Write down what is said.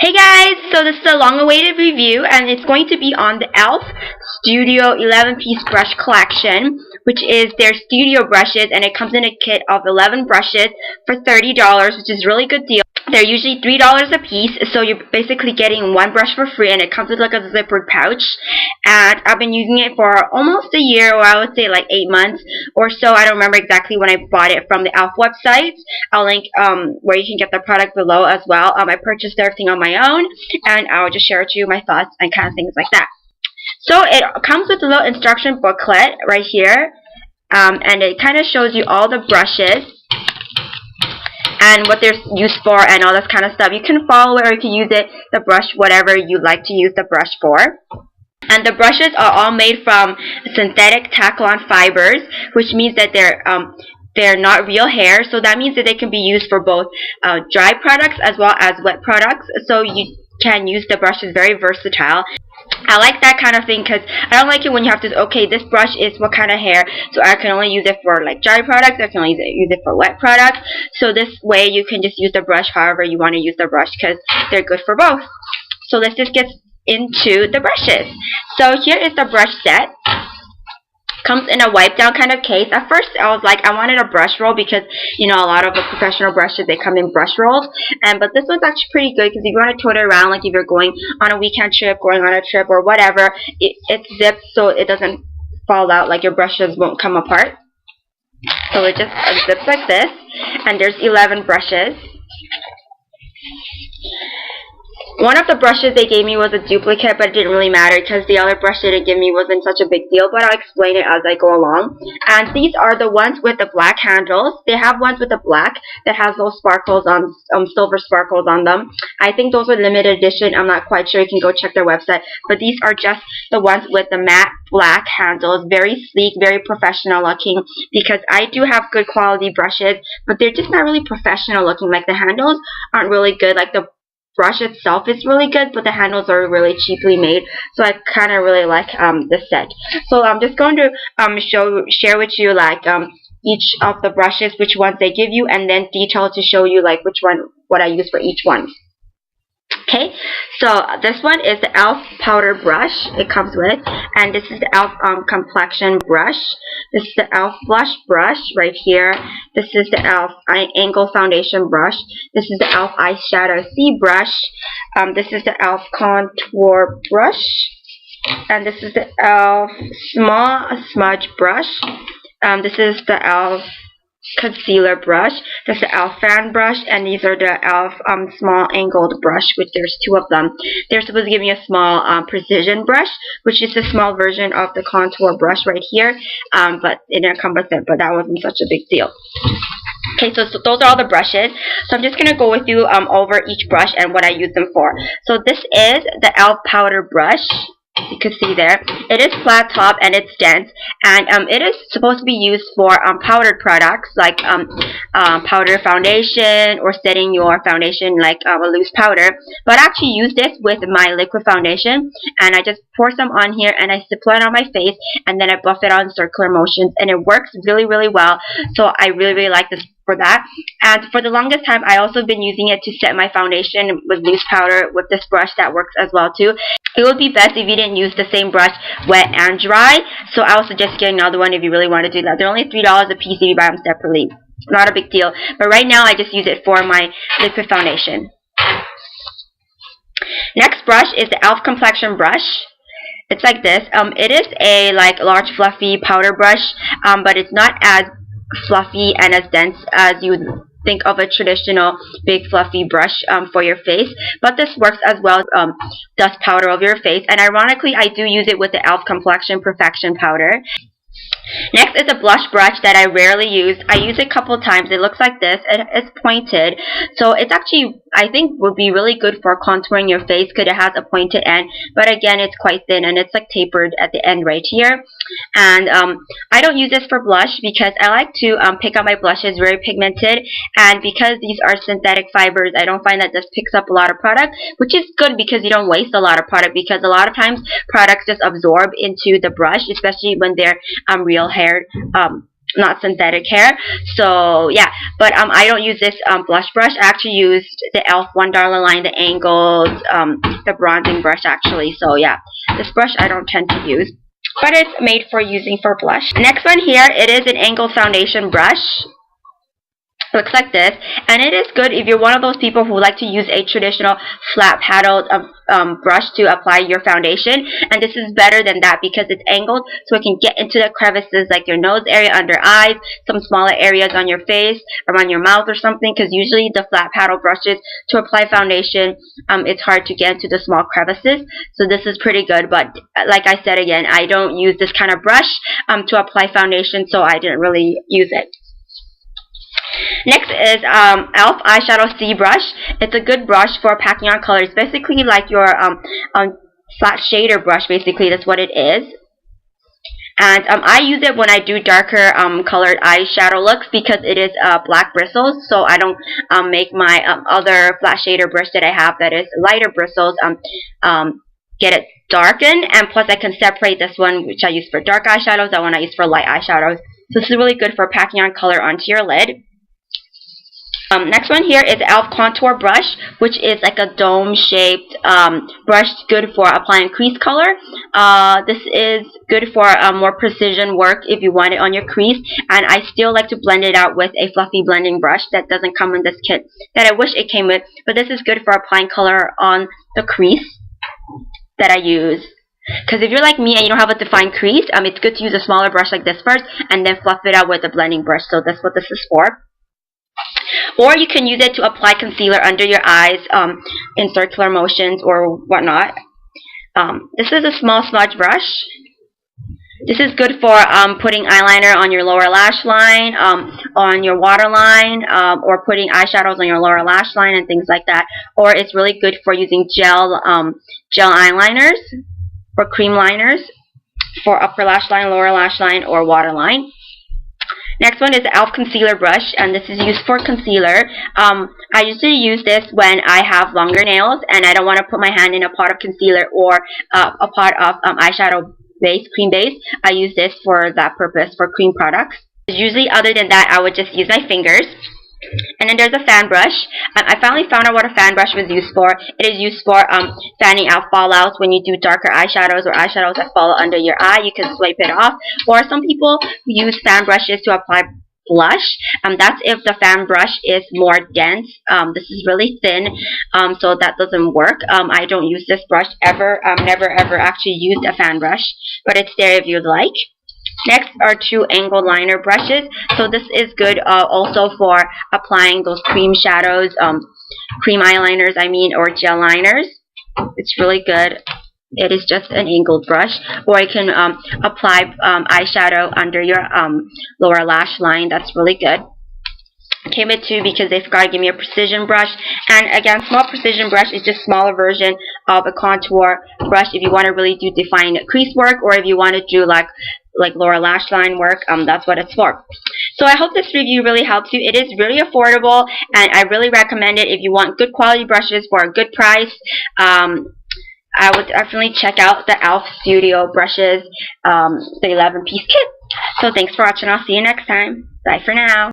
Hey guys, so this is a long-awaited review and it's going to be on the e.l.f. Studio 11-piece brush collection, which is their studio brushes, and it comes in a kit of 11 brushes for $30, which is a really good deal. They're usually $3 a piece, so you're basically getting one brush for free, and it comes with like a zippered pouch. And I've been using it for almost a year, or I would say like 8 months or so. I don't remember exactly when I bought it from the e.l.f. website. I'll link where you can get the product below as well. I purchased everything on my own, and I'll just share with you my thoughts and kind of things like that. So it comes with a little instruction booklet right here, and it kind of shows you all the brushes and what they're used for and all this kind of stuff. You can follow it or you can use it, the brush, whatever you like to use the brush for. And the brushes are all made from synthetic Taklon fibers, which means that they're not real hair. So that means that they can be used for both dry products as well as wet products. So you can use the brushes, very versatile. I like that kind of thing because I don't like it when you have to, okay, this brush is what kind of hair, so I can only use it for like dry products, I can only use it for wet products. So this way you can just use the brush however you want to use the brush because they're good for both. So let's just get into the brushes. So here is the brush set. Comes in a wipe down kind of case. At first I was like, I wanted a brush roll because, you know, a lot of the professional brushes, they come in brush rolls. But this one's actually pretty good because if you want to tote it around, like if you're going on a weekend trip, going on a trip or whatever, it's zipped so it doesn't fall out, like your brushes won't come apart. So it just zips like this, and there's 11 brushes. One of the brushes they gave me was a duplicate, but it didn't really matter because the other brush they didn't give me wasn't such a big deal, but I'll explain it as I go along. And these are the ones with the black handles. They have ones with the black that has those sparkles on, silver sparkles on them. I think those are limited edition. I'm not quite sure. You can go check their website. But these are just the ones with the matte black handles. Very sleek, very professional looking, because I do have good quality brushes, but they're just not really professional looking. Like the handles aren't really good. Like the brush itself is really good, but the handles are really cheaply made, so I kind of really like this set. So I'm just going to share with you like each of the brushes, which ones they give you, and then detail to show you like what I use for each one. Okay, so this one is the e.l.f. powder brush it comes with, and this is the e.l.f. complexion brush. This is the e.l.f. blush brush right here. This is the e.l.f. angle foundation brush. This is the e.l.f. eyeshadow C brush. This is the e.l.f. contour brush, and this is the e.l.f. small smudge brush. This is the e.l.f. concealer brush. This is the e.l.f. fan brush, and these are the e.l.f. small angled brush, which there's 2 of them. They're supposed to give me a small precision brush, which is a small version of the contour brush right here, but it didn't come with it, but that wasn't such a big deal. Okay, so those are all the brushes. So I'm just going to go with you over each brush and what I use them for. So this is the e.l.f. powder brush. You can see there, it is flat top and it's dense, and it is supposed to be used for powdered products like powder foundation or setting your foundation like a loose powder. But I actually use this with my liquid foundation, and I just pour some on here and I apply it on my face, and then I buff it on circular motions, and it works really, really well. So I really, really like this for that. And for the longest time I also been using it to set my foundation with loose powder with this brush. That works as well too. It would be best if you didn't use the same brush wet and dry, so I would suggest getting another one if you really want to do that. They're only $3 a piece if you buy them separately. Not a big deal, but right now I just use it for my liquid foundation. Next brush is the e.l.f. complexion brush. It's like this. It is a like large fluffy powder brush, but it's not as fluffy and as dense as you would think of a traditional big fluffy brush for your face, but this works as well dust powder over your face. And ironically, I do use it with the e.l.f. complexion perfection powder. Next is a blush brush that I rarely use. I use it a couple times. It looks like this. It's pointed, so it's actually, I think, would be really good for contouring your face because it has a pointed end, but again it's quite thin and it's like tapered at the end right here. And I don't use this for blush because I like to pick up my blushes very pigmented, and because these are synthetic fibers, I don't find that this picks up a lot of product, which is good because you don't waste a lot of product, because a lot of times products just absorb into the brush, especially when they're real hair not synthetic hair. So yeah, but I don't use this blush brush. I actually used the e.l.f. $1 line, the angled, the bronzing brush actually. So yeah, this brush I don't tend to use, but it's made for using for blush. Next one here, it is an angled foundation brush. Looks like this, and it is good if you're one of those people who like to use a traditional flat paddled brush to apply your foundation. And this is better than that because it's angled, so it can get into the crevices like your nose area, under eyes, some smaller areas on your face, around your mouth or something, because usually the flat paddle brushes to apply foundation, it's hard to get into the small crevices. So this is pretty good, but like I said again, I don't use this kind of brush to apply foundation, so I didn't really use it. Next is e.l.f. eyeshadow C brush. It's a good brush for packing on colors. Basically like your flat shader brush, basically that's what it is. And I use it when I do darker colored eyeshadow looks because it is black bristles, so I don't make my other flat shader brush that I have that is lighter bristles get it darkened, and plus I can separate this one, which I use for dark eyeshadows, that one I use for light eyeshadows. So this is really good for packing on color onto your lid. Next one here is e.l.f. contour brush, which is like a dome-shaped brush, good for applying crease color. This is good for more precision work if you want it on your crease, and I still like to blend it out with a fluffy blending brush that doesn't come in this kit that I wish it came with, but this is good for applying color on the crease that I use. Because if you're like me and you don't have a defined crease, it's good to use a smaller brush like this first and then fluff it out with a blending brush. So that's what this is for. Or you can use it to apply concealer under your eyes in circular motions or whatnot. This is a small smudge brush. This is good for putting eyeliner on your lower lash line, on your waterline, or putting eyeshadows on your lower lash line and things like that. Or it's really good for using gel eyeliners or cream liners for upper lash line, lower lash line, or waterline. Next one is the e.l.f. concealer brush, and this is used for concealer. I usually use this when I have longer nails and I don't want to put my hand in a pot of concealer or a pot of eyeshadow base, cream base. I use this for that purpose, for cream products. Usually, other than that, I would just use my fingers. And then there's a fan brush. I finally found out what a fan brush was used for. It is used for fanning out fallouts when you do darker eyeshadows or eyeshadows that fall under your eye. You can swipe it off. Or some people use fan brushes to apply blush. That's if the fan brush is more dense. This is really thin, so that doesn't work. I don't use this brush ever. Never ever actually used a fan brush, but it's there if you'd like. Next are two angled liner brushes. So this is good also for applying those cream shadows, cream eyeliners, or gel liners. It's really good. It is just an angled brush. Or you can apply eyeshadow under your lower lash line. That's really good. Came with two because they forgot to give me a precision brush. And again, small precision brush is just a smaller version of a contour brush if you want to really do defined crease work, or if you want to do like lower lash line work, that's what it's for. So I hope this review really helps you. It is really affordable, and I really recommend it if you want good quality brushes for a good price. I would definitely check out the e.l.f. Studio brushes, the 11-piece kit. So thanks for watching. I'll see you next time. Bye for now.